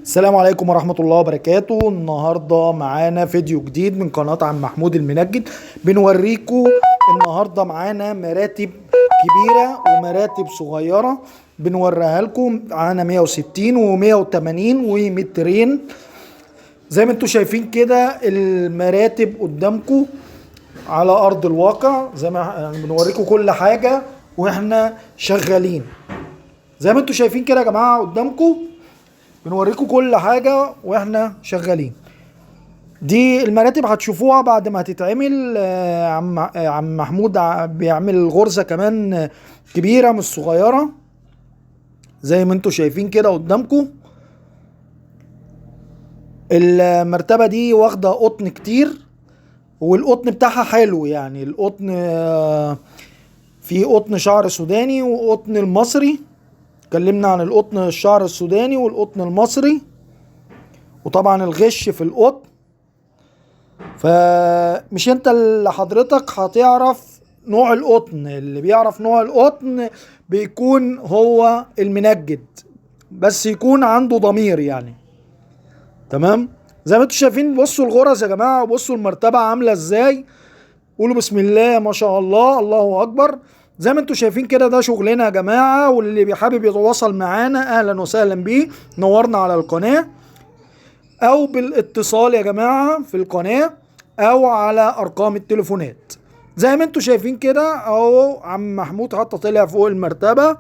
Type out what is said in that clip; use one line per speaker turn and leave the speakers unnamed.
السلام عليكم ورحمة الله وبركاته. النهاردة معانا فيديو جديد من قناة عم محمود المنجد. بنوريكم النهاردة معانا مراتب كبيرة ومراتب صغيرة بنوريها لكم. معانا 160 و180 ومترين زي ما انتم شايفين كده. المراتب قدامكم على أرض الواقع، زي ما يعني بنوريكم كل حاجة واحنا شغالين. زي ما انتم شايفين كده يا جماعة قدامكم، بنوريكم كل حاجة واحنا شغالين. دي المراتب هتشوفوها بعد ما هتتعمل. عم محمود بيعمل غرزة كمان كبيرة مش صغيرة زي ما انتوا شايفين كده قدامكم. المرتبة دي واخدة قطن كتير، والقطن بتاعها حلو. يعني القطن في قطن شعر سوداني وقطن المصري. اتكلمنا عن القطن الشعر السوداني والقطن المصري، وطبعا الغش في القطن. فمش انت اللي حضرتك هتعرف نوع القطن، اللي بيعرف نوع القطن بيكون هو المنجد، بس يكون عنده ضمير يعني. تمام. زي ما انتوا شايفين، بصوا الغرز يا جماعة، بصوا المرتبة عاملة ازاي. قولوا بسم الله ما شاء الله، الله اكبر. زي ما انتوا شايفين كده، ده شغلنا يا جماعة. واللي حابب يتواصل معانا اهلا وسهلا بيه، نورنا على القناة او بالاتصال يا جماعة في القناة او على ارقام التليفونات. زي ما انتوا شايفين كده اهو، عم محمود حتى طلع فوق المرتبة